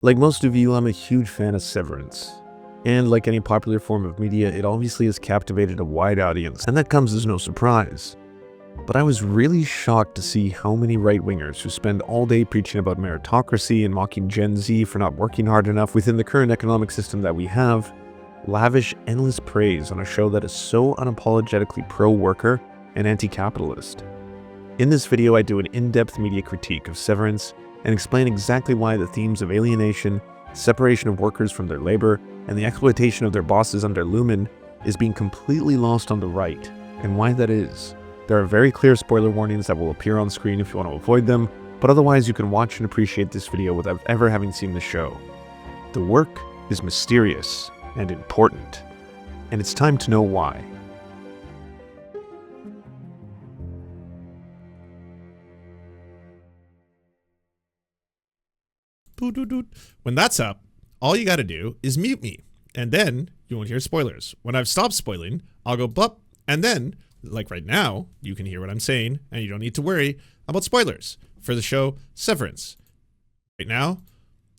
Like most of you, I'm a huge fan of Severance. And like any popular form of media, it obviously has captivated a wide audience, and that comes as no surprise. But I was really shocked to see how many right-wingers who spend all day preaching about meritocracy and mocking Gen Z for not working hard enough within the current economic system that we have, lavish endless praise on a show that is so unapologetically pro-worker and anti-capitalist. In this video, I do an in-depth media critique of Severance and explain exactly why the themes of alienation, separation of workers from their labor, and the exploitation of their bosses under Lumen is being completely lost on the right, and why that is. There are very clear spoiler warnings that will appear on screen if you want to avoid them, but otherwise you can watch and appreciate this video without ever having seen the show. The work is mysterious and important, and it's time to know why. When that's up, all you gotta do is mute me, and then you won't hear spoilers. When I've stopped spoiling, I'll go blup, and then, like right now, you can hear what I'm saying, and you don't need to worry about spoilers for the show Severance. Right now,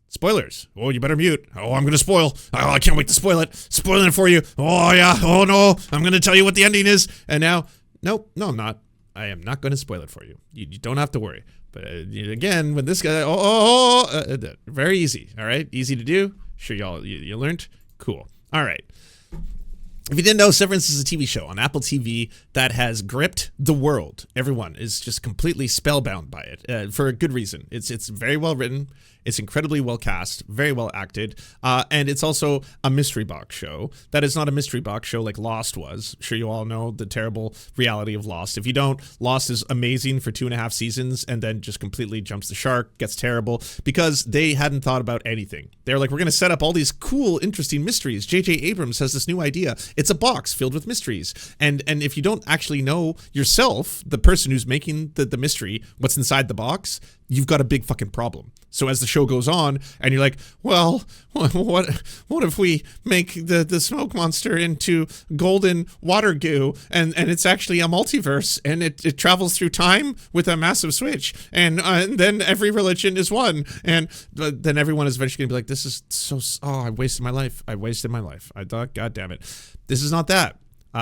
spoilers. Oh, you better mute. Oh, I'm gonna spoil. Oh, I can't wait to spoil it. Spoiling it for you. Oh yeah. Oh no, I'm gonna tell you what the ending is. And now, nope, no, I'm not. I am not gonna spoil it for you. You don't have to worry. But again, when this guy, very easy. All right, easy to do. Sure, y'all, you learned. Cool. All right. If you didn't know, Severance is a TV show on Apple TV that has gripped the world. Everyone is just completely spellbound by it for a good reason. It's very well written. It's incredibly well cast, very well acted, and it's also a mystery box show that is not a mystery box show like Lost was. I'm sure you all know the terrible reality of Lost. If you don't, Lost is amazing for 2.5 seasons and then just completely jumps the shark, gets terrible, because they hadn't thought about anything. They're like, we're going to set up all these cool, interesting mysteries. J.J. Abrams has this new idea. It's a box filled with mysteries. And if you don't actually know yourself, the person who's making the mystery, what's inside the box, you've got a big fucking problem. So as the show goes on, and you're like, well, what if we make the smoke monster into golden water goo, and it's actually a multiverse, and it travels through time with a massive switch, and then every religion is one, and then everyone is eventually gonna be like, this is so, I wasted my life. I thought, God damn it. This is not that.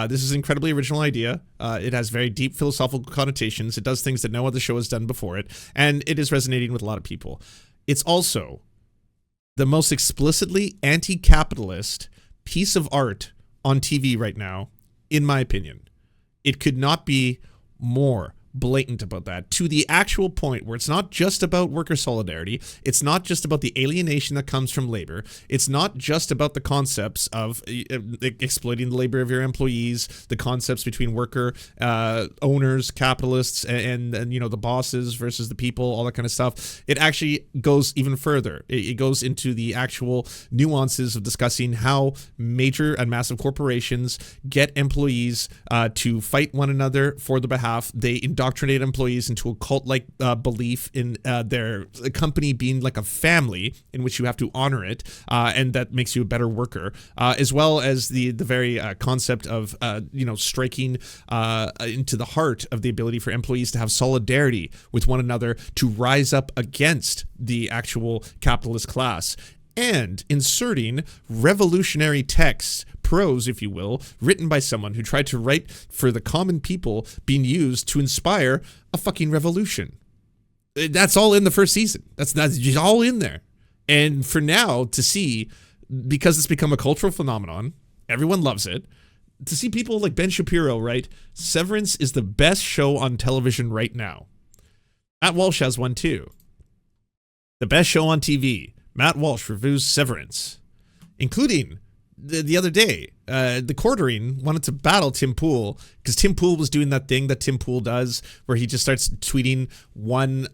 This is an incredibly original idea. It has very deep philosophical connotations. It does things that no other show has done before it, and it is resonating with a lot of people. It's also the most explicitly anti-capitalist piece of art on TV right now, in my opinion. It could not be more blatant about that, to the actual point where it's not just about worker solidarity, it's not just about the alienation that comes from labor, it's not just about the concepts of exploiting the labor of your employees, the concepts between worker owners, capitalists, and you know, the bosses versus the people, all that kind of stuff. It actually goes even further. It goes into the actual nuances of discussing how major and massive corporations get employees to fight one another for the behalf. They indoctrinate employees into a cult-like belief in their company being like a family in which you have to honor it, and that makes you a better worker, as well as the very concept of striking into the heart of the ability for employees to have solidarity with one another to rise up against the actual capitalist class, and inserting revolutionary texts, prose, if you will, written by someone who tried to write for the common people, being used to inspire a fucking revolution. That's all in the first season. That's just all in there. And for now to see, because it's become a cultural phenomenon, everyone loves it, to see people like Ben Shapiro write, Severance is the best show on television right now. Matt Walsh has one too. The best show on TV. Matt Walsh reviews Severance, including the other day, the Quartering wanted to battle Tim Pool because Tim Pool was doing that thing that Tim Pool does where he just starts tweeting one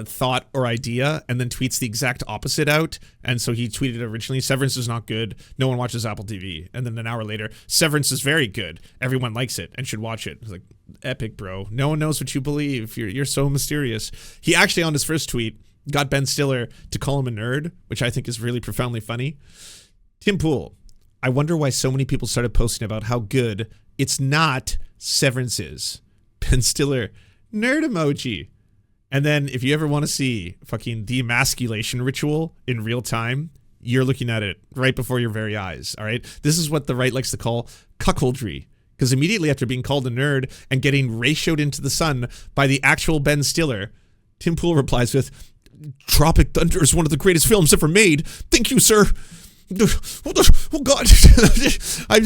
thought or idea and then tweets the exact opposite out. And so he tweeted originally, Severance is not good. No one watches Apple TV. And then an hour later, Severance is very good. Everyone likes it and should watch it. It's like, epic, bro. No one knows what you believe. You're so mysterious. He actually, on his first tweet, got Ben Stiller to call him a nerd, which I think is really profoundly funny. Tim Pool, I wonder why so many people started posting about how good it's not Severance is. Ben Stiller, nerd emoji. And then if you ever want to see fucking the emasculation ritual in real time, you're looking at it right before your very eyes, all right? This is what the right likes to call cuckoldry. Because immediately after being called a nerd and getting ratioed into the sun by the actual Ben Stiller, Tim Pool replies with, "Tropic Thunder is one of the greatest films ever made. Thank you, sir. Oh God, I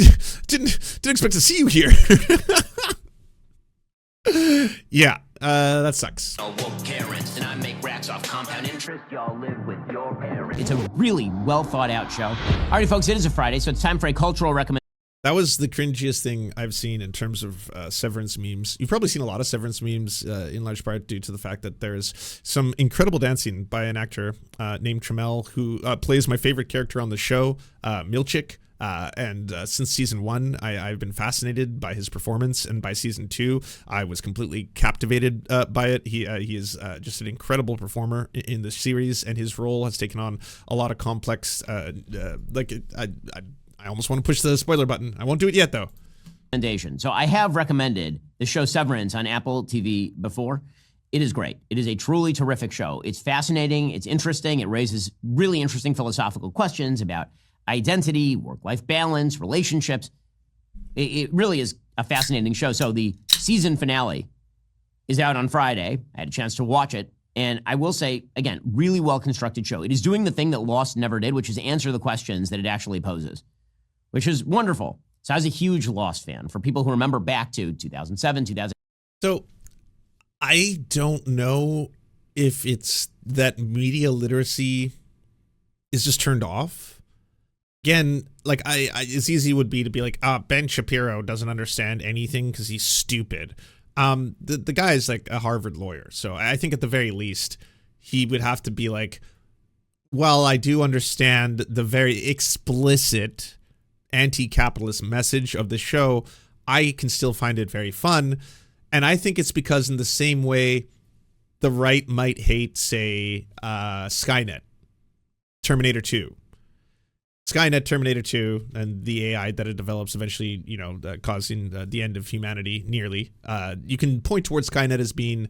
didn't expect to see you here." Yeah, that sucks. It's a really well thought out show. Alrighty, folks, it is a Friday, so it's time for a cultural recommendation. That was the cringiest thing I've seen in terms of Severance memes. You've probably seen a lot of Severance memes in large part due to the fact that there's some incredible dancing by an actor named Trammell who plays my favorite character on the show, Milchick. And since season 1, I've been fascinated by his performance, and by season 2, I was completely captivated by it. He is just an incredible performer in the series, and his role has taken on a lot of complex, I almost want to push the spoiler button. I won't do it yet, though. So I have recommended the show Severance on Apple TV before. It is great. It is a truly terrific show. It's fascinating. It's interesting. It raises really interesting philosophical questions about identity, work-life balance, relationships. It really is a fascinating show. So the season finale is out on Friday. I had a chance to watch it. And I will say, again, really well-constructed show. It is doing the thing that Lost never did, which is answer the questions that it actually poses, which is wonderful. So I was a huge Lost fan. For people who remember back to 2007, 2000. So I don't know if it's that media literacy is just turned off. Again, like it's easy would be to be like, Ben Shapiro doesn't understand anything because he's stupid. The guy is like a Harvard lawyer. So I think at the very least, he would have to be like, well, I do understand the very explicit anti-capitalist message of the show. I can still find it very fun. And I think it's because in the same way the right might hate, say, Skynet, Terminator 2. Skynet, Terminator 2, and the AI that it develops eventually, causing the end of humanity nearly. You can point towards Skynet as being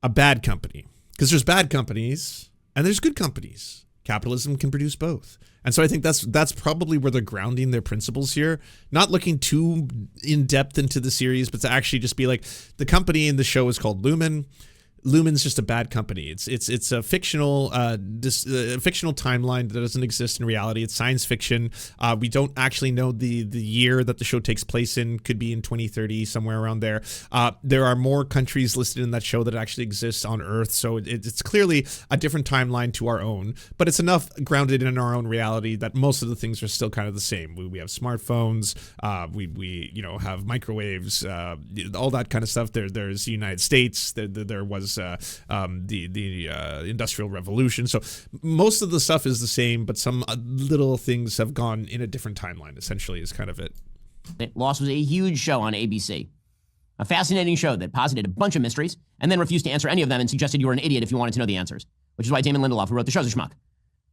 a bad company. Because there's bad companies and there's good companies. Capitalism can produce both. And so I think that's probably where they're grounding their principles here. Not looking too in depth into the series, but to actually just be like, the company in the show is called Lumen. Lumen's just a bad company. It's a fictional fictional timeline that doesn't exist in reality. It's science fiction. We don't actually know the year that the show takes place in. Could be in 2030, somewhere around there. There are more countries listed in that show that actually exist on Earth, so it's clearly a different timeline to our own. But it's enough grounded in our own reality that most of the things are still kind of the same. We have smartphones. We have microwaves. All that kind of stuff. There's the United States. There was the Industrial Revolution. So most of the stuff is the same, but some little things have gone in a different timeline, essentially, is kind of it. Lost was a huge show on ABC. A fascinating show that posited a bunch of mysteries and then refused to answer any of them and suggested you were an idiot if you wanted to know the answers, which is why Damon Lindelof, who wrote the show's a schmuck.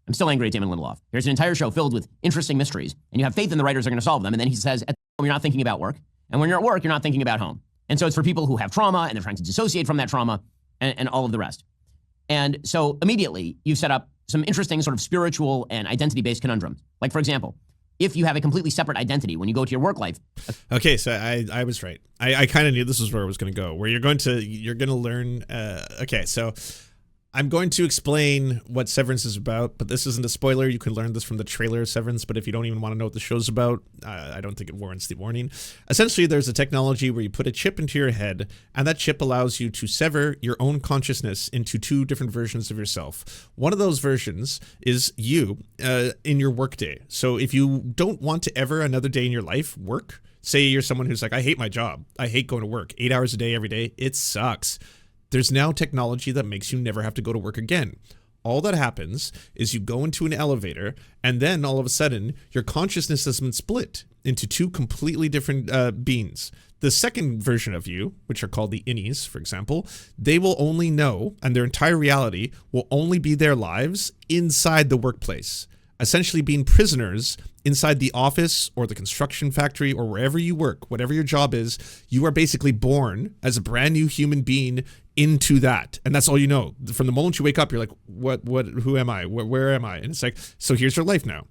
I'm still angry at Damon Lindelof. Here's an entire show filled with interesting mysteries, and you have faith in the writers are going to solve them, and then he says, at home, you're not thinking about work, and when you're at work, you're not thinking about home. And so it's for people who have trauma, and they're trying to dissociate from that trauma, and all of the rest. And so immediately you set up some interesting sort of spiritual and identity-based conundrums. Like, for example, if you have a completely separate identity when you go to your work life. Okay, so I was right. I kind of knew this was where I was going to go, where you're going to learn. Okay, so I'm going to explain what Severance is about, but this isn't a spoiler. You can learn this from the trailer of Severance, but if you don't even want to know what the show's about, I don't think it warrants the warning. Essentially, there's a technology where you put a chip into your head, and that chip allows you to sever your own consciousness into two different versions of yourself. One of those versions is you in your workday. So if you don't want to ever another day in your life work, say you're someone who's like, I hate my job. I hate going to work 8 hours a day every day. It sucks. There's now technology that makes you never have to go to work again. All that happens is you go into an elevator, and then all of a sudden, your consciousness has been split into two completely different beings. The second version of you, which are called the innies, for example, they will only know, and their entire reality will only be their lives inside the workplace. Essentially being prisoners inside the office or the construction factory or wherever you work, whatever your job is, you are basically born as a brand new human being into that, and that's all you know. From the moment you wake up, you're like, who am I? Where am I? And it's like, so here's your life now.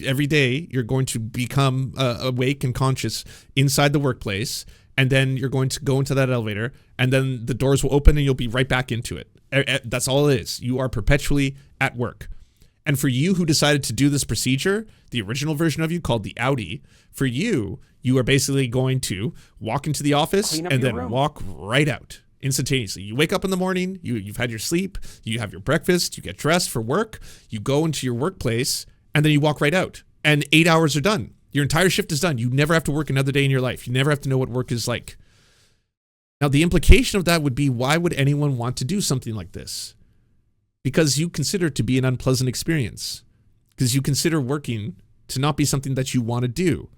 Every day you're going to become awake and conscious inside the workplace, and then you're going to go into that elevator, and then the doors will open and you'll be right back into it. That's all it is. You are perpetually at work. And for you who decided to do this procedure, the original version of you called the Audi, for you are basically going to walk into the office and then walk right out instantaneously. You wake up in the morning, you've had your sleep, you have your breakfast, you get dressed for work, you go into your workplace, and then you walk right out. And 8 hours are done. Your entire shift is done. You never have to work another day in your life. You never have to know what work is like. Now, the implication of that would be, why would anyone want to do something like this? Because you consider it to be an unpleasant experience. Because you consider working to not be something that you want to do.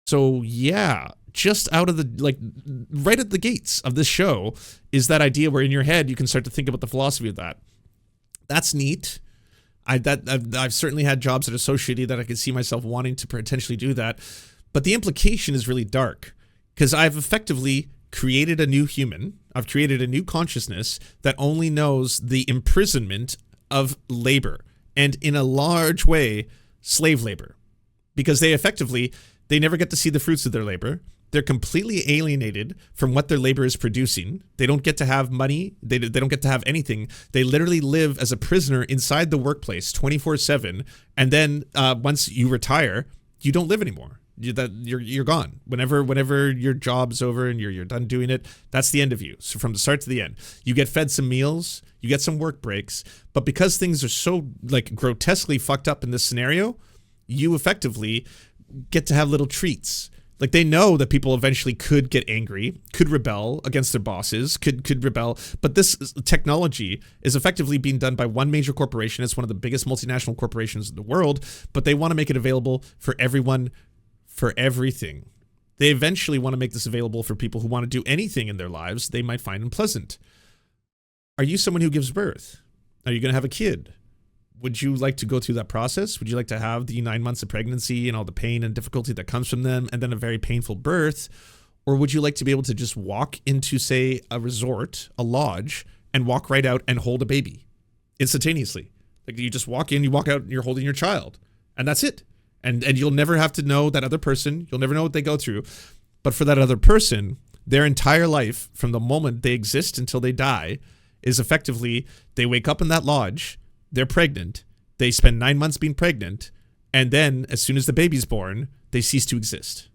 So yeah, just out of the, right at the gates of this show is that idea where in your head you can start to think about the philosophy of that. That's neat. I've certainly had jobs that are so shitty that I could see myself wanting to potentially do that. But the implication is really dark, because I've effectively created a new human. I've created a new consciousness that only knows the imprisonment of labor, and in a large way, slave labor, because they never get to see the fruits of their labor. They're completely alienated from what their labor is producing. They don't get to have money. They don't get to have anything. They literally live as a prisoner inside the workplace 24/7. And then once you retire, you don't live anymore. You're gone. Whenever your job's over and you're done doing it, that's the end of you. So from the start to the end, you get fed some meals, you get some work breaks. But because things are so grotesquely fucked up in this scenario, you effectively get to have little treats. They know that people eventually could get angry, could rebel against their bosses, could rebel. But this technology is effectively being done by one major corporation. It's one of the biggest multinational corporations in the world, but they want to make it available for everyone, for everything. They eventually want to make this available for people who want to do anything in their lives they might find unpleasant. Are you someone who gives birth? Are you going to have a kid? Would you like to go through that process? Would you like to have the 9 months of pregnancy and all the pain and difficulty that comes from them, and then a very painful birth? Or would you like to be able to just walk into, say, a resort, a lodge, and walk right out and hold a baby instantaneously? You just walk in, you walk out, and you're holding your child, and that's it. And you'll never have to know that other person. You'll never know what they go through. But for that other person, their entire life, from the moment they exist until they die, is effectively they wake up in that lodge, they're pregnant, they spend 9 months being pregnant, and then as soon as the baby's born, they cease to exist.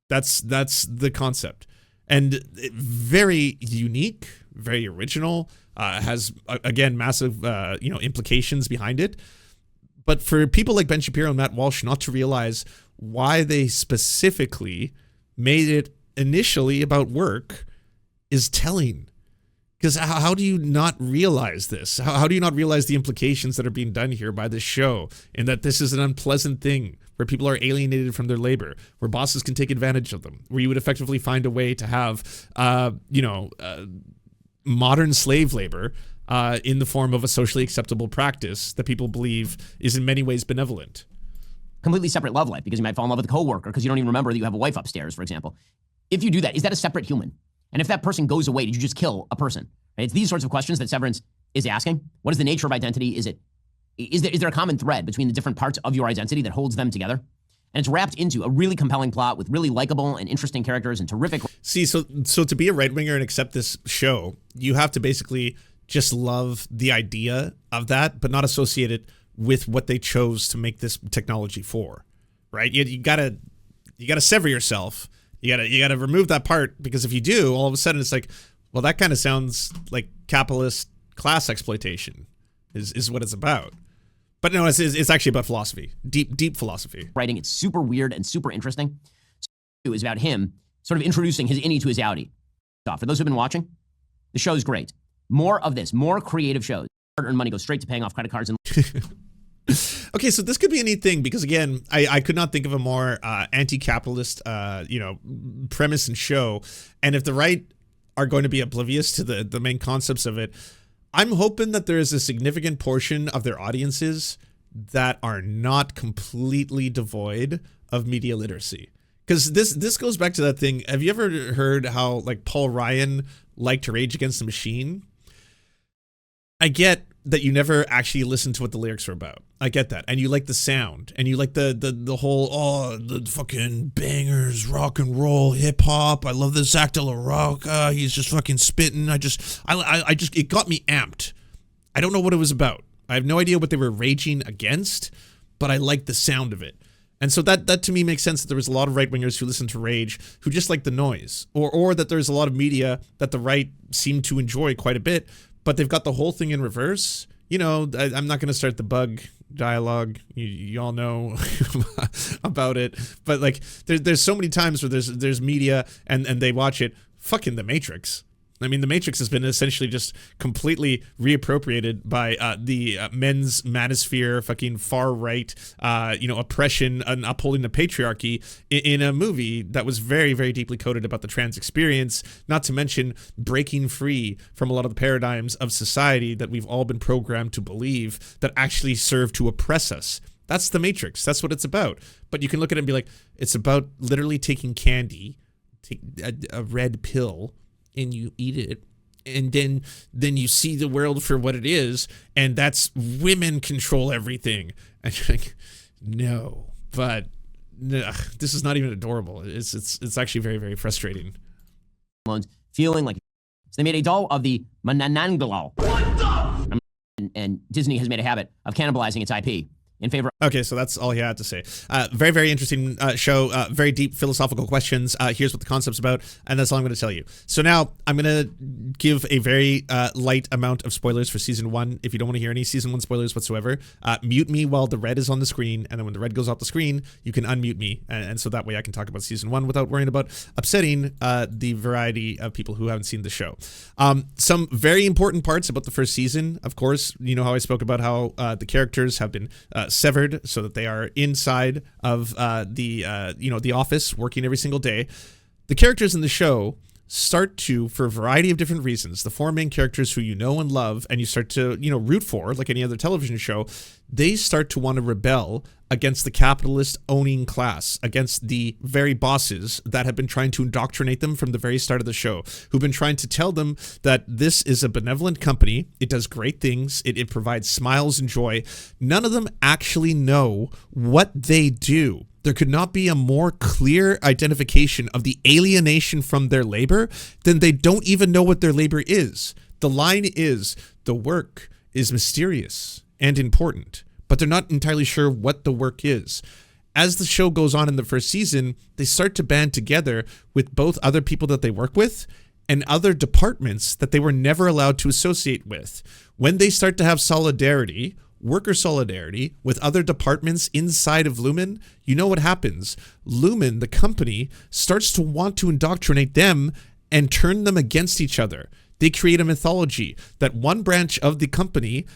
That's the concept. And very unique, very original, has, again, massive implications behind it. But for people like Ben Shapiro and Matt Walsh not to realize why they specifically made it initially about work is telling. Because how do you not realize this? How do you not realize the implications that are being done here by this show, and that this is an unpleasant thing where people are alienated from their labor, where bosses can take advantage of them, where you would effectively find a way to have, modern slave labor in the form of a socially acceptable practice that people believe is in many ways benevolent. Completely separate love life, because you might fall in love with a coworker because you don't even remember that you have a wife upstairs, for example. If you do that, is that a separate human? And if that person goes away, did you just kill a person? Right? It's these sorts of questions that Severance is asking. What is the nature of identity? Is there a common thread between the different parts of your identity that holds them together? And it's wrapped into a really compelling plot with really likable and interesting characters and terrific. See, so to be a right-winger and accept this show, you have to basically just love the idea of that, but not associate it with what they chose to make this technology for, right? You gotta sever yourself. You gotta remove that part, because if you do, all of a sudden it's like, well, that kind of sounds like capitalist class exploitation is what it's about. But no, it's actually about philosophy, deep philosophy. Writing, it's super weird and super interesting. It was about him sort of introducing his innie to his outie. For those who've been watching, the show's great. More of this, more creative shows. Hard-earned money goes straight to paying off credit cards. And Okay, so this could be a neat thing, because again, I could not think of a more anti-capitalist, premise and show. And if the right are going to be oblivious to the main concepts of it, I'm hoping that there is a significant portion of their audiences that are not completely devoid of media literacy. Because this goes back to that thing. Have you ever heard how Paul Ryan like to Rage Against the Machine, I get that you never actually listened to what the lyrics were about. I get that. And you like the sound. And you like the whole, the fucking bangers, rock and roll, hip hop. I love this Zach De La Rocca. He's just fucking spitting. It got me amped. I don't know what it was about. I have no idea what they were raging against, but I like the sound of it. And so that to me makes sense that there was a lot of right-wingers who listened to Rage who just like the noise, or that there's a lot of media that the right seem to enjoy quite a bit, but they've got the whole thing in reverse. You know, I'm not going to start the bug dialogue. You all know about it, but like there's so many times where there's media and they watch it. Fucking The Matrix. I mean, The Matrix has been essentially just completely reappropriated by the men's manosphere, fucking far right, oppression and upholding the patriarchy in a movie that was very, very deeply coded about the trans experience, not to mention breaking free from a lot of the paradigms of society that we've all been programmed to believe that actually serve to oppress us. That's The Matrix. That's what it's about. But you can look at it and be like, it's about literally taking candy, take a red pill, and you eat it, and then you see the world for what it is, and that's women control everything. And you're like, no, but this is not even adorable. It's actually very, very frustrating. Feeling like so they made a doll of the Mananangalo. What the? And Disney has made a habit of cannibalizing its IP in favor. Okay, so that's all he had to say. Very, very interesting show. Very deep philosophical questions. Here's what the concept's about, and that's all I'm going to tell you. So now I'm going to give a very light amount of spoilers for season 1. If you don't want to hear any season 1 spoilers whatsoever, mute me while the red is on the screen, and then when the red goes off the screen, you can unmute me, and so that way I can talk about season 1 without worrying about upsetting the variety of people who haven't seen the show. Some very important parts about the first season, of course. You know how I spoke about how the characters have been severed so that they are inside of the office working every single day. The characters in the show start to, for a variety of different reasons, the 4 main characters who you know and love and you start to root for, like any other television show, they start to want to rebel against the capitalist owning class, against the very bosses that have been trying to indoctrinate them from the very start of the show, who've been trying to tell them that this is a benevolent company, it does great things, it provides smiles and joy. None of them actually know what they do. There could not be a more clear identification of the alienation from their labor than they don't even know what their labor is. The line is, the work is mysterious and important, but they're not entirely sure what the work is. As the show goes on in the first season, they start to band together with both other people that they work with and other departments that they were never allowed to associate with. When they start to have solidarity, worker solidarity with other departments inside of Lumen, you know what happens. Lumen, the company, starts to want to indoctrinate them and turn them against each other. They create a mythology that one branch of the company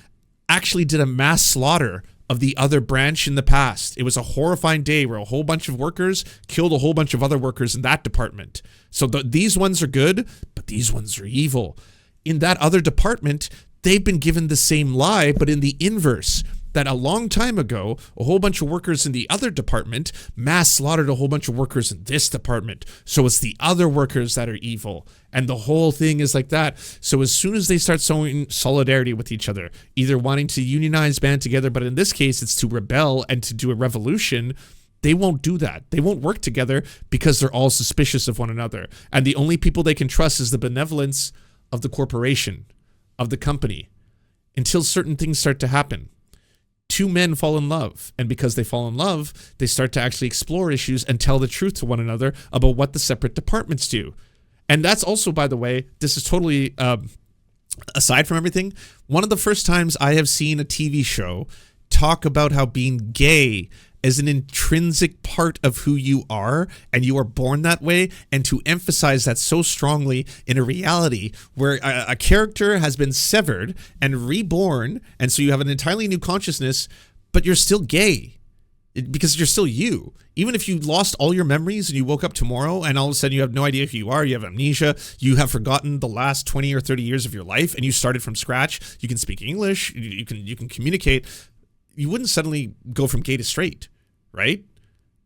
actually did a mass slaughter of the other branch in the past. It was a horrifying day where a whole bunch of workers killed a whole bunch of other workers in that department. So these ones are good, but these ones are evil. In that other department, they've been given the same lie, but in the inverse, that a long time ago, a whole bunch of workers in the other department mass slaughtered a whole bunch of workers in this department. So it's the other workers that are evil. And the whole thing is like that. So as soon as they start showing solidarity with each other, either wanting to unionize, band together, but in this case, it's to rebel and to do a revolution, they won't do that. They won't work together because they're all suspicious of one another. And the only people they can trust is the benevolence of the corporation, of the company, until certain things start to happen. 2 men fall in love, and because they fall in love, they start to actually explore issues and tell the truth to one another about what the separate departments do. And that's also, by the way, this is totally, aside from everything, one of the first times I have seen a TV show talk about how being gay is an intrinsic part of who you are, and you are born that way, and to emphasize that so strongly in a reality where a character has been severed and reborn, and so you have an entirely new consciousness, but you're still gay because you're still you. Even if you lost all your memories and you woke up tomorrow and all of a sudden you have no idea who you are, you have amnesia, you have forgotten the last 20 or 30 years of your life, and you started from scratch, you can speak English, you can communicate, you wouldn't suddenly go from gay to straight, right?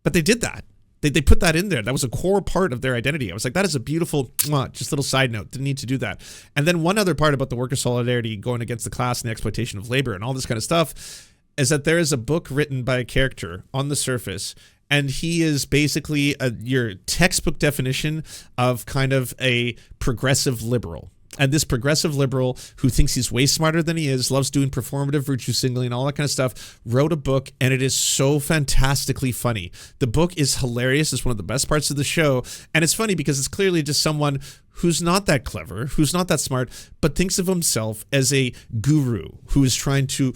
But they did that. They put that in there. That was a core part of their identity. I was like, that is a beautiful, just little side note. Didn't need to do that. And then one other part about the worker solidarity going against the class and the exploitation of labor and all this kind of stuff is that there is a book written by a character on the surface, and he is basically your textbook definition of kind of a progressive liberal. And this progressive liberal who thinks he's way smarter than he is, loves doing performative virtue signaling, all that kind of stuff, wrote a book, and it is so fantastically funny. The book is hilarious. It's one of the best parts of the show. And it's funny because it's clearly just someone who's not that clever, who's not that smart, but thinks of himself as a guru who is trying to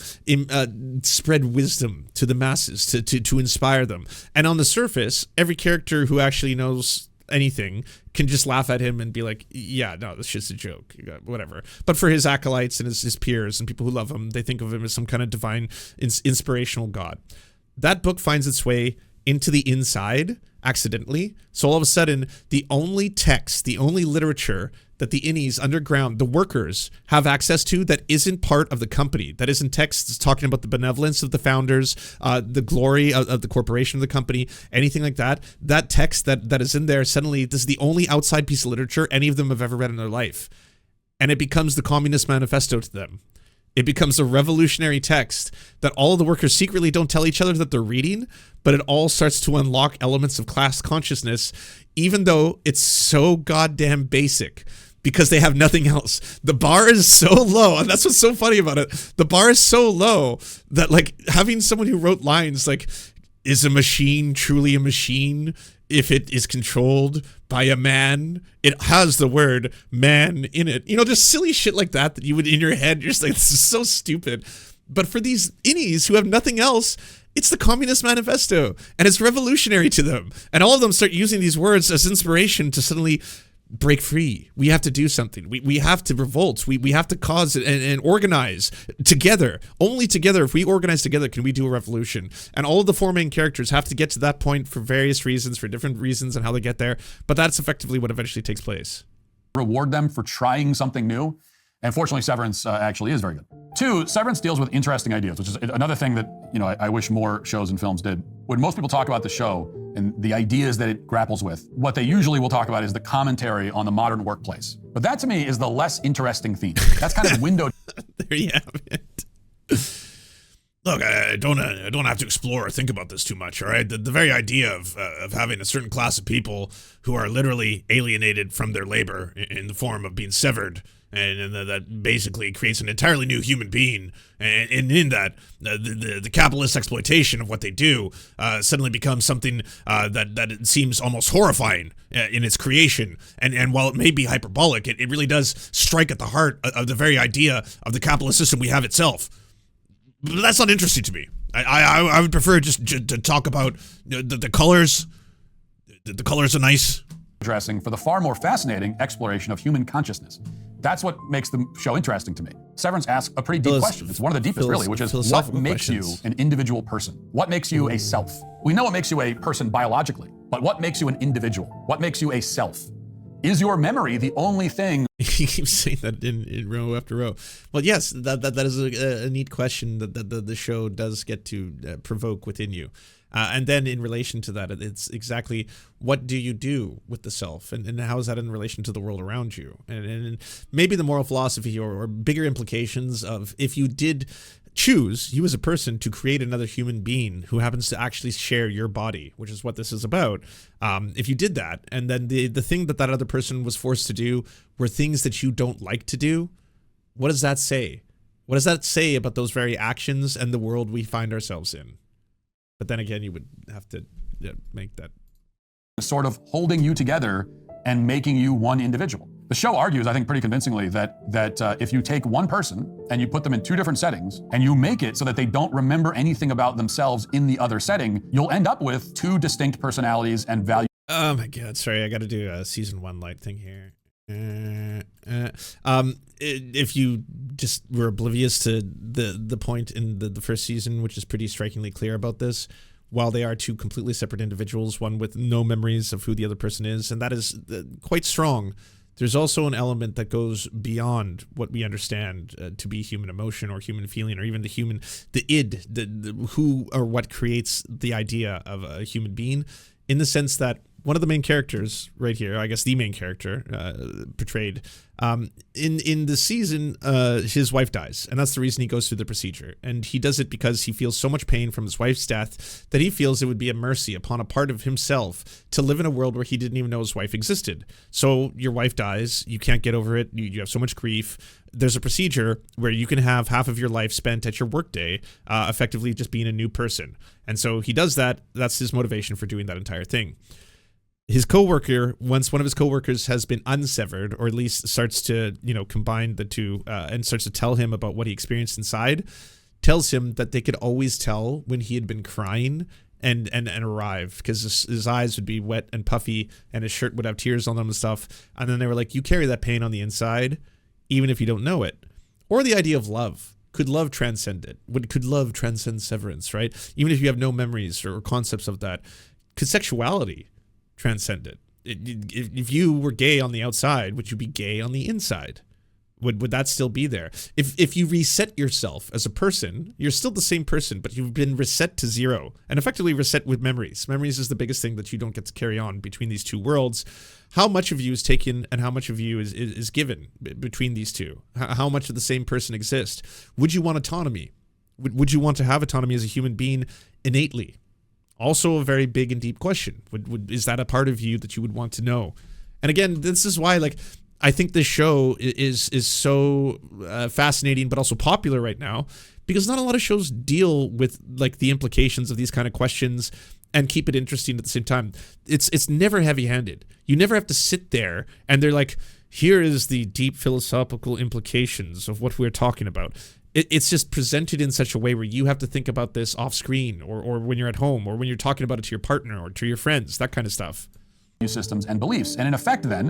spread wisdom to the masses, to inspire them. And on the surface, every character who actually knows anything can just laugh at him and be like, yeah, no, this shit's a joke, whatever. But for his acolytes and his peers and people who love him, they think of him as some kind of divine inspirational god. That book finds its way into the inside accidentally. So all of a sudden, the only text, the only literature that the innies underground, the workers, have access to that isn't part of the company, that isn't texts talking about the benevolence of the founders, the glory of the corporation of the company, anything like that, that text that is in there, suddenly this is the only outside piece of literature any of them have ever read in their life. And it becomes the Communist Manifesto to them. It becomes a revolutionary text that all of the workers secretly don't tell each other that they're reading, but it all starts to unlock elements of class consciousness, even though it's so goddamn basic because they have nothing else. The bar is so low, and that's what's so funny about it. The bar is so low that, like, having someone who wrote lines like, is a machine truly a machine if it is controlled by a man? It has the word man in it. You know, just silly shit like that you would in your head, you're just like, this is so stupid. But for these innies who have nothing else, it's the Communist Manifesto, and it's revolutionary to them. And all of them start using these words as inspiration to suddenly break free. We have to do something. We have to revolt. We have to cause and organize together. Only together, if we organize together, can we do a revolution. And all of the four main characters have to get to that point for various reasons, for different reasons and how they get there. But that's effectively what eventually takes place. Reward them for trying something new. And fortunately, Severance actually is very good. 2, Severance deals with interesting ideas, which is another thing that, you know, I wish more shows and films did. When most people talk about the show and the ideas that it grapples with, what they usually will talk about is the commentary on the modern workplace. But that, to me, is the less interesting theme. That's kind of window. There you have it. Look, I don't have to explore or think about this too much, all right? The very idea of having a certain class of people who are literally alienated from their labor in the form of being severed, and that basically creates an entirely new human being. And in that, the capitalist exploitation of what they do suddenly becomes something that it seems almost horrifying in its creation. And while it may be hyperbolic, it really does strike at the heart of the very idea of the capitalist system we have itself. But that's not interesting to me. I would prefer just to talk about the colors. The colors are nice. Addressing for the far more fascinating exploration of human consciousness. That's what makes the show interesting to me. Severance asks a pretty deep question. It's one of the deepest, really, which is what makes you an individual person? What makes you a self? We know what makes you a person biologically, but what makes you an individual? What makes you a self? Is your memory the only thing? He keeps saying that in row after row. Well, yes, that is a neat question that the show does get to provoke within you. And then in relation to that, it's exactly what do you do with the self, and how is that in relation to the world around you? And maybe the moral philosophy or bigger implications of if you did choose, you as a person, to create another human being who happens to actually share your body, which is what this is about. If you did that, and then the thing that other person was forced to do were things that you don't like to do, what does that say? What does that say about those very actions and the world we find ourselves in? But then again, you would have to make that sort of holding you together and making you one individual. The show argues, I think pretty convincingly, that if you take one person and you put them in 2 different settings and you make it so that they don't remember anything about themselves in the other setting, you'll end up with 2 distinct personalities and values. Oh my God, sorry, I got to do a season 1 light thing here. If you just were oblivious to the point in the first season, which is pretty strikingly clear about this, while they are 2 completely separate individuals, one with no memories of who the other person is, and that is quite strong, there's also an element that goes beyond what we understand to be human emotion or human feeling, or even the id, the who or what creates the idea of a human being. in the sense that one of the main characters right here, I guess the main character portrayed in the season, his wife dies, and that's the reason he goes through the procedure. And he does it because he feels so much pain from his wife's death that he feels it would be a mercy upon a part of himself to live in a world where he didn't even know his wife existed. So your wife dies, you can't get over it, you have so much grief. There's a procedure where you can have half of your life spent at your workday, effectively just being a new person. And so he does that. That's his motivation for doing that entire thing. His coworker, once one of his coworkers has been unsevered, or at least starts to, combine the two and starts to tell him about what he experienced inside, tells him that they could always tell when he had been crying and arrive, because his eyes would be wet and puffy and his shirt would have tears on them and stuff. And then they were like, you carry that pain on the inside, even if you don't know it. Or the idea of love. Could love transcend it? Could love transcend severance, right? Even if you have no memories or concepts of that. Could sexuality transcend it? If you were gay on the outside, would you be gay on the inside? Would that still be there? If you reset yourself as a person, you're still the same person, but you've been reset to zero, and effectively reset with memories. Memories is the biggest thing that you don't get to carry on between these two worlds. How much of you is taken and how much of you is given between these two? How much of the same person exists? Would you want autonomy? Would you want to have autonomy as a human being innately? Also a very big and deep question. Is that a part of you that you would want to know? And again, this is why, I think this show is so fascinating, but also popular right now, because not a lot of shows deal with the implications of these kind of questions and keep it interesting at the same time. It's never heavy-handed. You never have to sit there and they're like, here is the deep philosophical implications of what we're talking about. It's just presented in such a way where you have to think about this off screen or when you're at home or when you're talking about it to your partner or to your friends, that kind of stuff. Systems and beliefs. And in effect, then,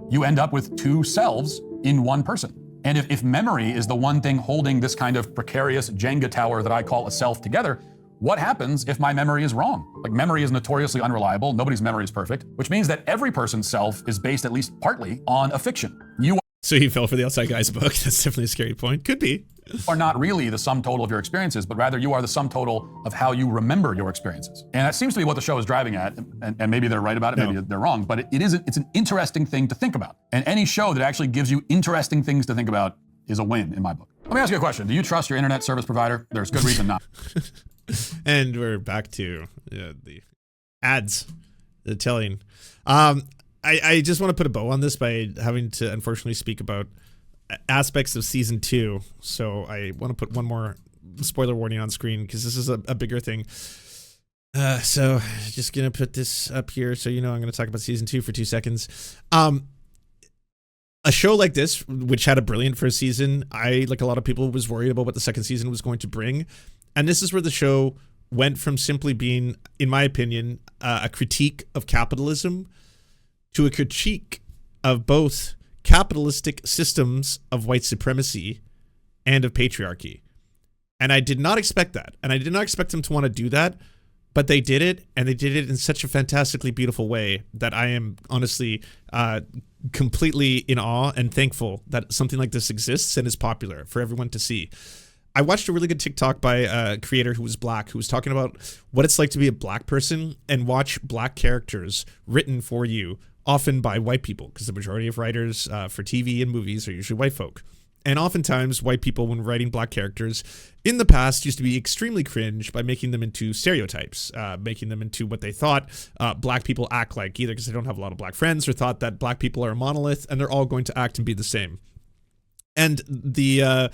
you end up with two selves in one person. And if memory is the one thing holding this kind of precarious Jenga tower that I call a self together, what happens if my memory is wrong? Memory is notoriously unreliable. Nobody's memory is perfect, which means that every person's self is based at least partly on a fiction. So he fell for the Outside Guy's book. That's definitely a scary point. Could be. Are not really the sum total of your experiences, but rather you are the sum total of how you remember your experiences. And that seems to be what the show is driving at. And maybe they're right about it, maybe they're wrong, but it's an interesting thing to think about. And any show that actually gives you interesting things to think about is a win in my book. Let me ask you a question. Do you trust your internet service provider? There's good reason not. And we're back to the ads, the telling. I just want to put a bow on this by having to unfortunately speak about aspects of season 2. So I want to put one more spoiler warning on screen because this is a bigger thing. So just going to put this up here. So, I'm going to talk about season 2 for 2 seconds. A show like this, which had a brilliant first season, I, like a lot of people, was worried about what the second season was going to bring. And this is where the show went from simply being, in my opinion, a critique of capitalism to a critique of both capitalistic systems of white supremacy and of patriarchy. And I did not expect that. And I did not expect them to want to do that, but they did it, and they did it in such a fantastically beautiful way that I am honestly completely in awe and thankful that something like this exists and is popular for everyone to see. I watched a really good TikTok by a creator who was black, who was talking about what it's like to be a black person and watch black characters written for you, often by white people, because the majority of writers for TV and movies are usually white folk. And oftentimes, white people, when writing black characters, in the past used to be extremely cringe by making them into stereotypes, making them into what they thought black people act like, either because they don't have a lot of black friends or thought that black people are a monolith and they're all going to act and be the same. And the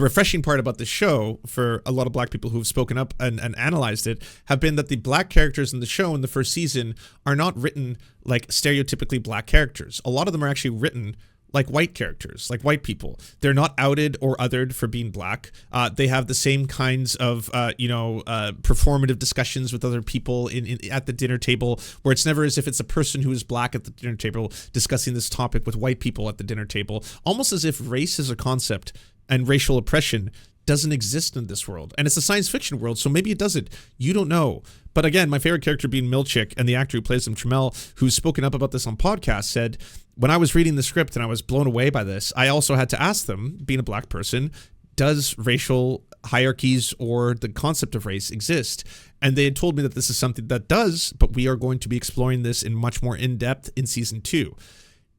refreshing part about the show for a lot of black people who've spoken up and analyzed it have been that the black characters in the show in the first season are not written like stereotypically black characters. A lot of them are actually written like white characters, like white people. They're not outed or othered for being black. They have the same kinds of, performative discussions with other people at the dinner table, where it's never as if it's a person who is black at the dinner table discussing this topic with white people at the dinner table, almost as if race is a concept and racial oppression doesn't exist in this world. And it's a science fiction world, so maybe it doesn't. You don't know. But again, my favorite character being Milchick, and the actor who plays him, Tramel, who's spoken up about this on podcasts, said, when I was reading the script and I was blown away by this, I also had to ask them, being a black person, does racial hierarchies or the concept of race exist? And they had told me that this is something that does, but we are going to be exploring this in much more in-depth in season 2.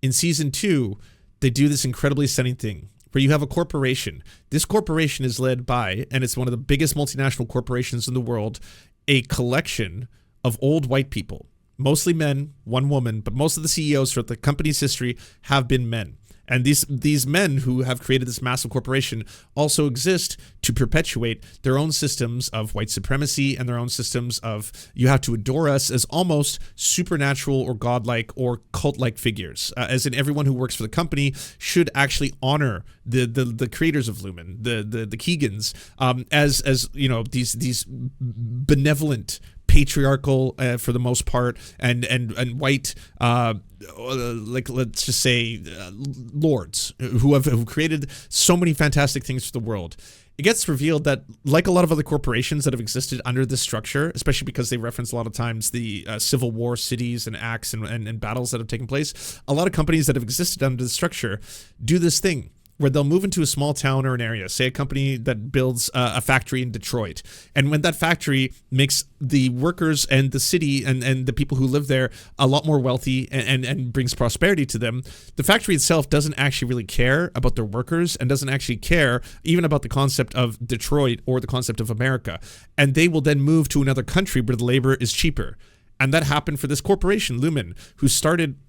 In season 2, they do this incredibly stunning thing where you have a corporation. This corporation is led by, and it's one of the biggest multinational corporations in the world, a collection of old white people, mostly men, one woman, but most of the CEOs throughout the company's history have been men. And these men who have created this massive corporation also exist to perpetuate their own systems of white supremacy and their own systems of you have to adore us as almost supernatural or godlike or cult-like figures. As in everyone who works for the company should actually honor the creators of Lumen, the Keegans, as you know, these benevolent, patriarchal for the most part, and white like, let's just say lords who created so many fantastic things for the world. It gets revealed that, like a lot of other corporations that have existed under this structure, especially because they reference a lot of times the Civil War cities and acts and battles that have taken place, a lot of companies that have existed under the structure do this thing where they'll move into a small town or an area, say a company that builds a factory in Detroit. And when that factory makes the workers and the city and the people who live there a lot more wealthy and brings prosperity to them, the factory itself doesn't actually really care about their workers and doesn't actually care even about the concept of Detroit or the concept of America. And they will then move to another country where the labor is cheaper. And that happened for this corporation, Lumen, who started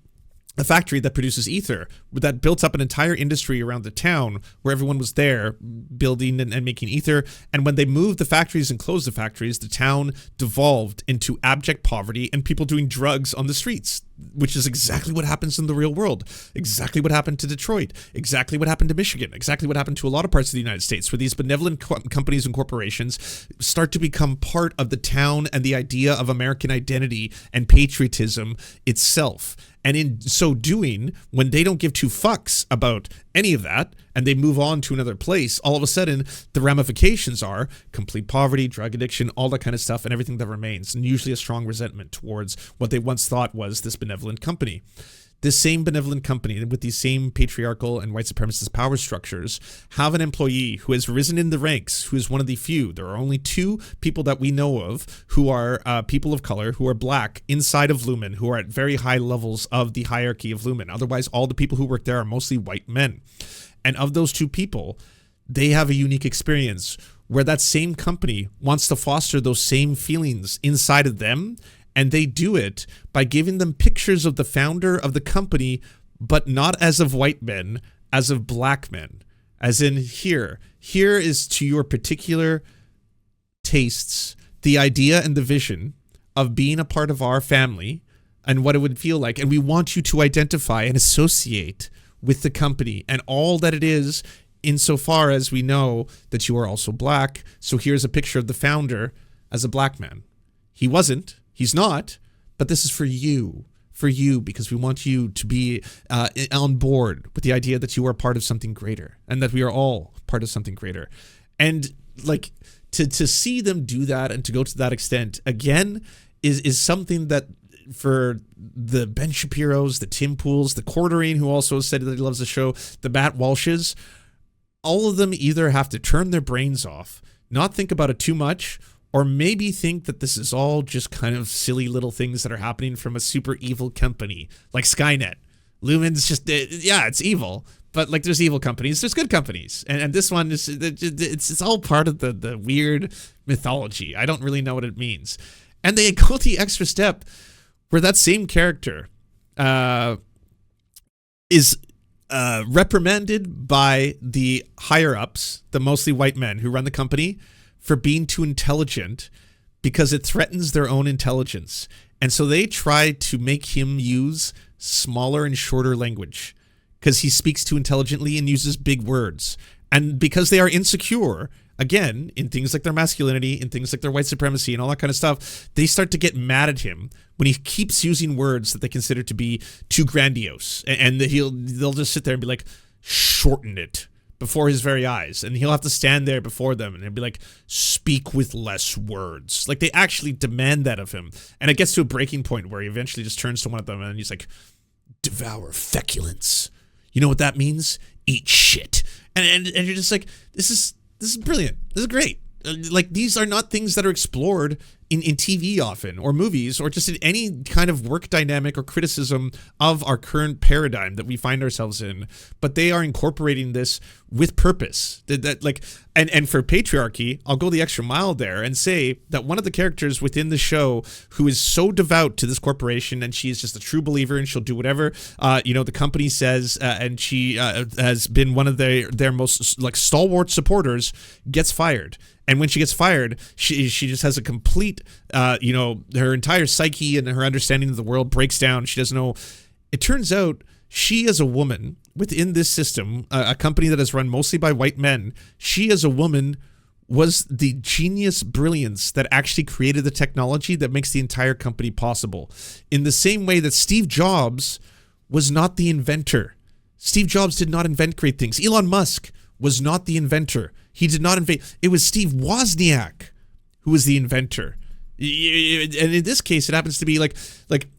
a factory that produces ether, that built up an entire industry around the town where everyone was there building and making ether. And when they moved the factories and closed the factories, the town devolved into abject poverty and people doing drugs on the streets, which is exactly what happens in the real world. Exactly what happened to Detroit. Exactly what happened to Michigan. Exactly what happened to a lot of parts of the United States, where these benevolent companies and corporations start to become part of the town and the idea of American identity and patriotism itself. And in so doing, when they don't give two fucks about any of that and they move on to another place, all of a sudden the ramifications are complete poverty, drug addiction, all that kind of stuff, and everything that remains, and usually a strong resentment towards what they once thought was this benevolent company. This same benevolent company with these same patriarchal and white supremacist power structures have an employee who has risen in the ranks, who is one of the few. There are only 2 people that we know of who are people of color, who are black inside of Lumen, who are at very high levels of the hierarchy of Lumen. Otherwise, all the people who work there are mostly white men. And of those 2 people, they have a unique experience where that same company wants to foster those same feelings inside of them. And they do it by giving them pictures of the founder of the company, but not as of white men, as of black men. As in, here is to your particular tastes, the idea and the vision of being a part of our family and what it would feel like. And we want you to identify and associate with the company and all that it is, insofar as we know that you are also black. So here's a picture of the founder as a black man. He wasn't. He's not, but this is for you, because we want you to be on board with the idea that you are part of something greater and that we are all part of something greater. And like to see them do that and to go to that extent again is something that for the Ben Shapiros, the Tim Pools, the Quartering, who also said that he loves the show, the Matt Walshes, all of them either have to turn their brains off, not think about it too much, or maybe think that this is all just kind of silly little things that are happening from a super evil company like Skynet. Lumen's just, yeah, it's evil, but like there's evil companies, there's good companies. And this one, it's all part of the weird mythology. I don't really know what it means. And they go the extra step where that same character is reprimanded by the higher-ups, the mostly white men who run the company, for being too intelligent because it threatens their own intelligence. And so they try to make him use smaller and shorter language because he speaks too intelligently and uses big words. And because they are insecure, again, in things like their masculinity, in things like their white supremacy and all that kind of stuff, they start to get mad at him when he keeps using words that they consider to be too grandiose. And they'll just sit there and be like, shorten it, before his very eyes, and he'll have to stand there before them and he'll be like, speak with less words. Like they actually demand that of him. And it gets to a breaking point where he eventually just turns to one of them and he's like, devour feculence. You know what that means? Eat shit. And you're just like, this is brilliant. This is great. Like, these are not things that are explored in TV often, or movies, or just in any kind of work dynamic or criticism of our current paradigm that we find ourselves in. But they are incorporating this with purpose. And for patriarchy, I'll go the extra mile there and say that one of the characters within the show who is so devout to this corporation, and she is just a true believer, and she'll do whatever the company says, and she has been one of their most like stalwart supporters, gets fired. And when she gets fired, she just has a complete, her entire psyche and her understanding of the world breaks down. She doesn't know. It turns out she, as a woman within this system, a company that is run mostly by white men, she, as a woman, was the genius brilliance that actually created the technology that makes the entire company possible. In the same way that Steve Jobs was not the inventor. Steve Jobs did not invent great things. Elon Musk was not the inventor. He did not invent. It was Steve Wozniak who was the inventor. And in this case, it happens to be like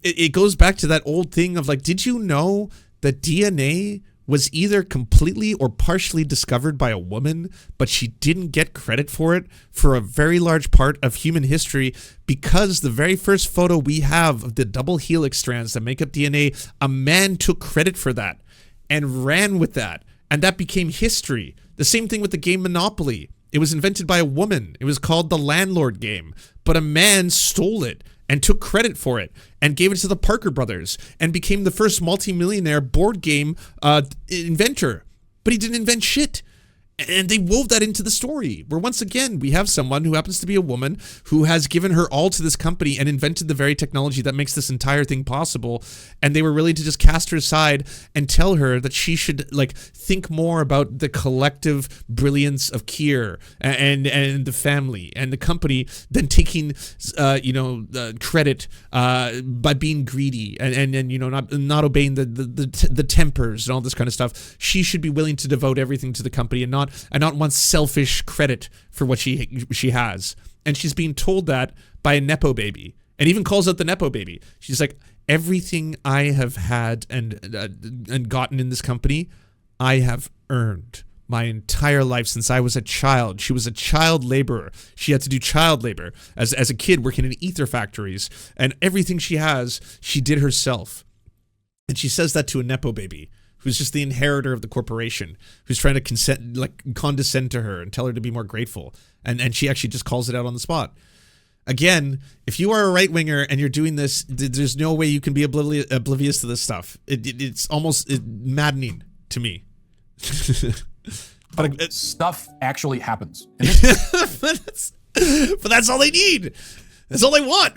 it goes back to that old thing of like, did you know that DNA was either completely or partially discovered by a woman, but she didn't get credit for it for a very large part of human history, because the very first photo we have of the double helix strands that make up DNA, a man took credit for that and ran with that. And that became history. The same thing with the game Monopoly. It was invented by a woman. It was called the landlord game. But a man stole it and took credit for it and gave it to the Parker brothers and became the first multimillionaire board game inventor. But he didn't invent shit. And they wove that into the story, where once again, we have someone who happens to be a woman who has given her all to this company and invented the very technology that makes this entire thing possible. And they were willing to just cast her aside and tell her that she should think more about the collective brilliance of Kier and the family and the company than taking, credit by being greedy and not obeying the tempers and all this kind of stuff. She should be willing to devote everything to the company and not want selfish credit for what she has. And she's being told that by a Nepo baby, and even calls out the Nepo baby. She's like, everything I have had and gotten in this company, I have earned my entire life since I was a child. She was a child laborer. She had to do child labor as a kid working in ether factories, and everything she has, she did herself. And she says that to a Nepo baby, who's just the inheritor of the corporation, who's trying to condescend to her and tell her to be more grateful. And she actually just calls it out on the spot. Again, if you are a right-winger and you're doing this, there's no way you can be oblivious to this stuff. It's almost maddening to me. But stuff actually happens. But that's all they need. That's all they want.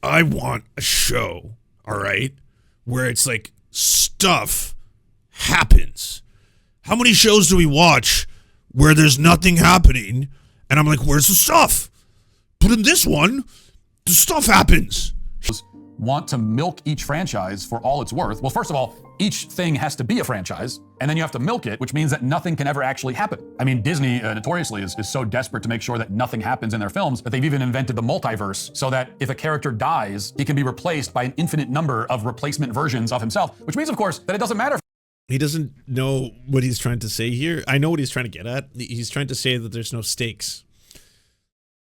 I want a show, all right, where it's like, stuff happens. How many shows do we watch where there's nothing happening and I'm like, where's the stuff? But in this one, the stuff happens. Want to milk each franchise for all it's worth. Well, first of all, each thing has to be a franchise, and then you have to milk it, which means that nothing can ever actually happen. I mean, Disney notoriously is so desperate to make sure that nothing happens in their films that they've even invented the multiverse, so that if a character dies, he can be replaced by an infinite number of replacement versions of himself, which means, of course, that it doesn't matter. He doesn't know what he's trying to say here. I know what he's trying to get at. He's trying to say that there's no stakes.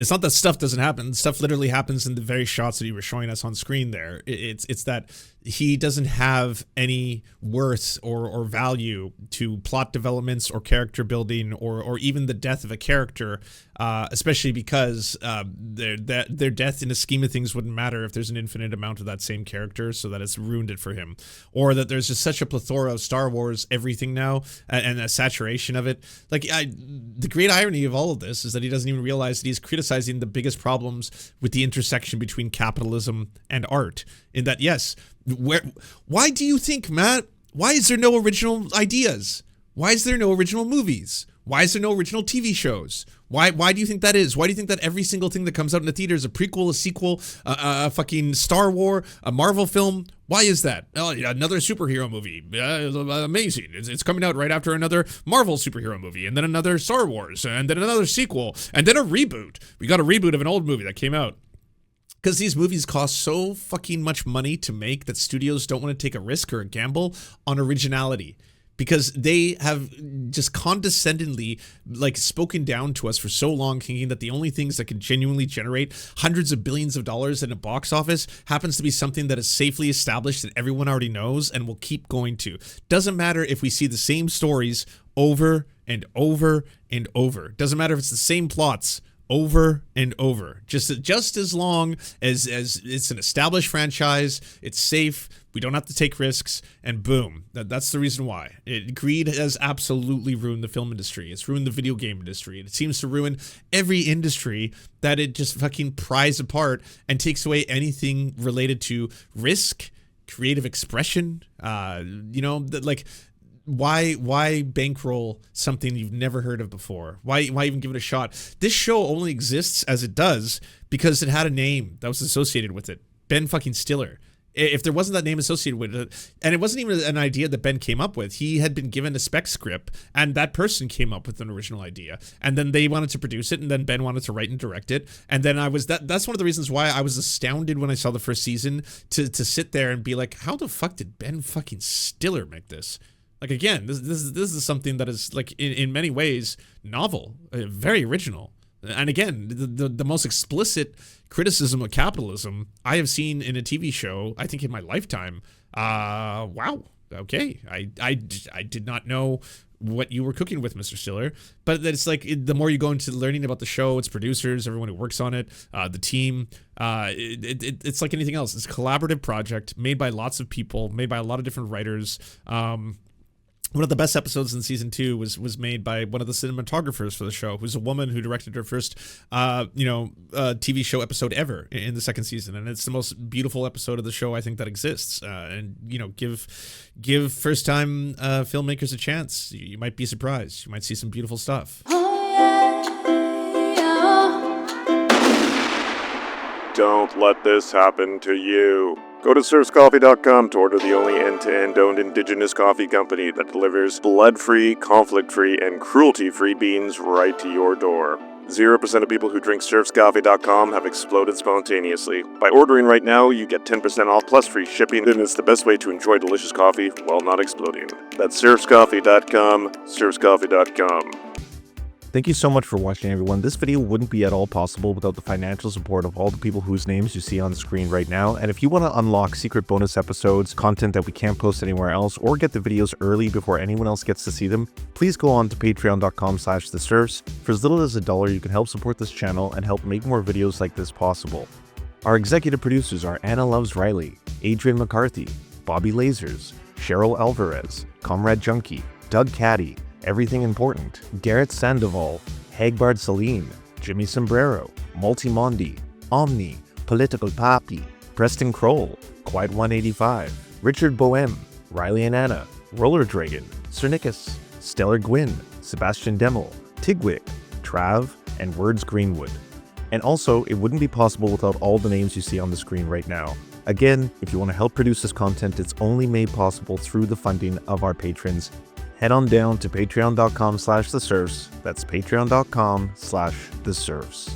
It's not that stuff doesn't happen. Stuff literally happens in the very shots that you were showing us on screen there. It's that he doesn't have any worth or value to plot developments or character building or even the death of a character, especially because their death in a scheme of things wouldn't matter if there's an infinite amount of that same character, so that it's ruined it for him. Or that there's just such a plethora of Star Wars everything now and a saturation of it. The great irony of all of this is that he doesn't even realize that he's criticizing the biggest problems with the intersection between capitalism and art. In that, yes, why do you think, Matt, why is there no original ideas? Why is there no original movies? Why is there no original TV shows? Why do you think that is? Why do you think that every single thing that comes out in the theater is a prequel, a sequel, a fucking Star Wars, a Marvel film? Why is that? Oh, another superhero movie. Amazing. It's coming out right after another Marvel superhero movie, and then another Star Wars, and then another sequel, and then a reboot. We got a reboot of an old movie that came out. Because these movies cost so fucking much money to make that studios don't want to take a risk or a gamble on originality. Because they have just condescendingly like spoken down to us for so long, thinking that the only things that can genuinely generate hundreds of billions of dollars in a box office happens to be something that is safely established that everyone already knows and will keep going to. Doesn't matter if we see the same stories over and over and over. Doesn't matter if it's the same plots over and over. Just as long as it's an established franchise, it's safe, we don't have to take risks, and boom. That's the reason why. Greed has absolutely ruined the film industry. It's ruined the video game industry. It seems to ruin every industry that it just fucking pries apart and takes away anything related to risk, creative expression, like why bankroll something you've never heard of before? Why even give it a shot? This show only exists as it does because it had a name that was associated with it. Ben fucking Stiller. If there wasn't that name associated with it, and it wasn't even an idea that Ben came up with, he had been given a spec script, and that person came up with an original idea, and then they wanted to produce it, and then Ben wanted to write and direct it, and then that's one of the reasons why I was astounded when I saw the first season to sit there and be like, how the fuck did Ben fucking Stiller make this? Like, again, this is something that is, like, in many ways novel, very original. And again, the most explicit criticism of capitalism I have seen in a TV show, I think, in my lifetime. Wow. Okay. I did not know what you were cooking with, Mr. Stiller. But it's like, the more you go into learning about the show, its producers, everyone who works on it, the team, it's like anything else. It's a collaborative project made by lots of people, made by a lot of different writers. One of the best episodes in season 2 was made by one of the cinematographers for the show, who's a woman who directed her first, TV show episode ever in the second season, and it's the most beautiful episode of the show I think that exists. And give first time filmmakers a chance. You might be surprised. You might see some beautiful stuff. Don't let this happen to you. Go to serfscoffee.com to order the only end-to-end owned indigenous coffee company that delivers blood-free, conflict-free, and cruelty-free beans right to your door. 0% of people who drink serfscoffee.com have exploded spontaneously. By ordering right now, you get 10% off plus free shipping, and it's the best way to enjoy delicious coffee while not exploding. That's serfscoffee.com, serfscoffee.com. Thank you so much for watching, everyone. This video wouldn't be at all possible without the financial support of all the people whose names you see on the screen right now. And if you want to unlock secret bonus episodes, content that we can't post anywhere else, or get the videos early before anyone else gets to see them, please go on to patreon.com/theserfs. For as little as $1, you can help support this channel and help make more videos like this possible. Our executive producers are Anna Loves Riley, Adrian McCarthy, Bobby Lasers, Cheryl Alvarez, Comrade Junkie, Doug Caddy, Everything Important, Garrett Sandoval, Hagbard Celine, Jimmy Sombrero, Multimondi, Omni, Political Papi, Preston Kroll, Quiet 185, Richard Boehm, Riley and Anna, Roller Dragon, Cernicus, Stellar Gwyn, Sebastian Demel, Tigwig, Trav, and Words Greenwood. And also, it wouldn't be possible without all the names you see on the screen right now. Again, if you want to help produce this content, it's only made possible through the funding of our patrons. Head on down to patreon.com/theserfs. That's patreon.com/theserfs.